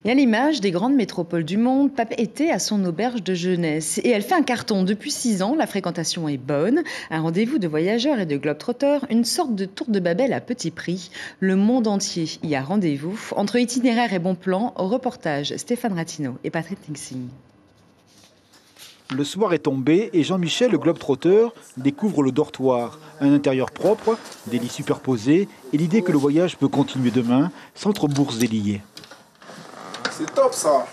Et à l'image des grandes métropoles du monde, Papeete a son auberge de jeunesse. Et elle fait un carton. Depuis 6 ans, la fréquentation est bonne. Un rendez-vous de voyageurs et de globetrotters, une sorte de tour de Babel à petit prix. Le monde entier y a rendez-vous. Entre itinéraires et bons plans, reportage Stéphane Ratino et Patrick Tingsing. Le soir est tombé et Jean-Michel, le globetrotter, découvre le dortoir. Un intérieur propre, des lits superposés et l'idée que le voyage peut continuer demain sans trop bourse déliée. C'est top ça!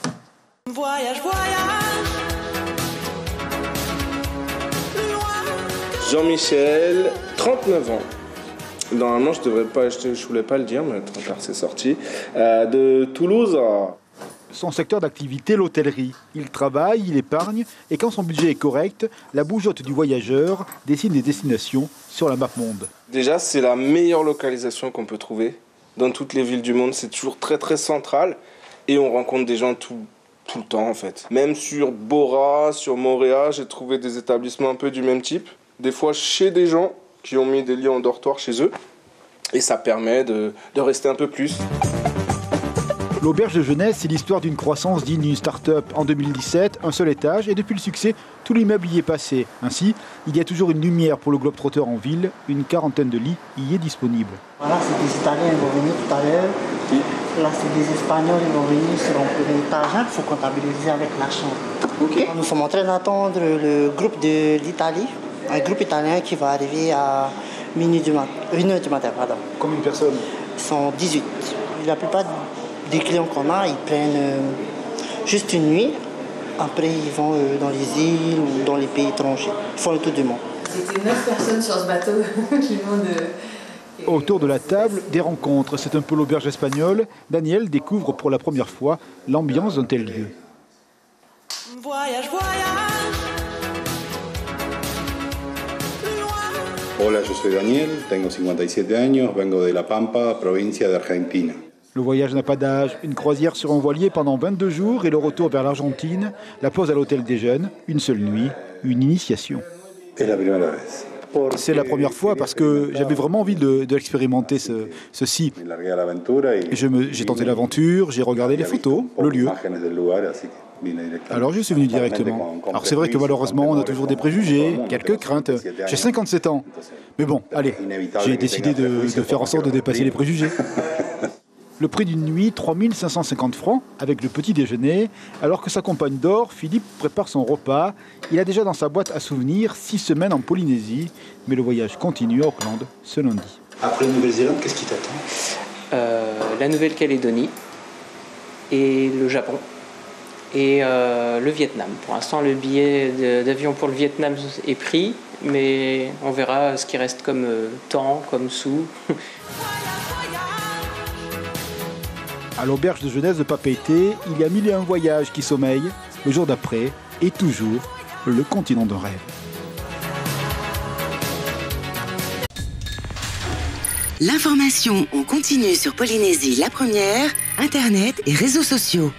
Voyage, voyage. Jean-Michel, 39 ans. Normalement, je voulais pas le dire, mais trop tard c'est sorti. De Toulouse. Son secteur d'activité, l'hôtellerie. Il travaille, il épargne et quand son budget est correct, la bougeotte du voyageur dessine des destinations sur la map monde. Déjà, c'est la meilleure localisation qu'on peut trouver. Dans toutes les villes du monde, c'est toujours très très central. Et on rencontre des gens tout le temps en fait. Même sur Bora, sur Moorea, j'ai trouvé des établissements un peu du même type. Des fois chez des gens qui ont mis des lits en dortoir chez eux. Et ça permet de rester un peu plus. L'auberge de jeunesse, c'est l'histoire d'une croissance digne d'une start-up. En 2017, un seul étage et depuis le succès, tout l'immeuble y est passé. Ainsi, il y a toujours une lumière pour le globetrotter en ville. Une quarantaine de lits y est disponible. Voilà, c'est des Italiens, ils vont venir tout à l'heure. Là, c'est des Espagnols, ils vont venir sur un premier étage. Il faut comptabiliser avec la chambre. Okay. Nous sommes en train d'attendre le groupe de l'Italie, un groupe italien qui va arriver à 1h du matin. Combien de personnes? Ils sont 18. La plupart des clients qu'on a, ils prennent juste une nuit. Après, ils vont dans les îles ou dans les pays étrangers. Ils font le tour du monde. C'était 9 personnes sur ce bateau qui vont de... Autour de la table, des rencontres. C'est un peu l'auberge espagnole. Daniel découvre pour la première fois l'ambiance d'un tel lieu. Voyage, voyage. Hola, yo soy Daniel, tengo 57 años, vengo de La Pampa, provincia de Argentina. Le voyage n'a pas d'âge. Une croisière sur un voilier pendant 22 jours et le retour vers l'Argentine. La pause à l'hôtel des jeunes, une seule nuit, une initiation. Es la primera vez. C'est la première fois parce que j'avais vraiment envie de l'expérimenter, ceci. J'ai tenté l'aventure, j'ai regardé les photos, le lieu. Alors je suis venu directement. Alors c'est vrai que malheureusement on a toujours des préjugés, quelques craintes. J'ai 57 ans. Mais bon, allez, j'ai décidé de faire en sorte de dépasser les préjugés. Le prix d'une nuit, 3 550 francs, avec le petit déjeuner. Alors que sa compagne dort, Philippe prépare son repas. Il a déjà dans sa boîte à souvenirs 6 semaines en Polynésie. Mais le voyage continue à Auckland ce lundi. Après Nouvelle-Zélande, qu'est-ce qui t'attend? La Nouvelle-Calédonie et le Japon et le Vietnam. Pour l'instant, le billet d'avion pour le Vietnam est pris, mais on verra ce qui reste comme temps, comme sous. À l'auberge de jeunesse de Papeete, il y a 1001 voyages qui sommeillent. Le jour d'après et toujours le continent de rêve. L'information en continu sur Polynésie la première, Internet et réseaux sociaux.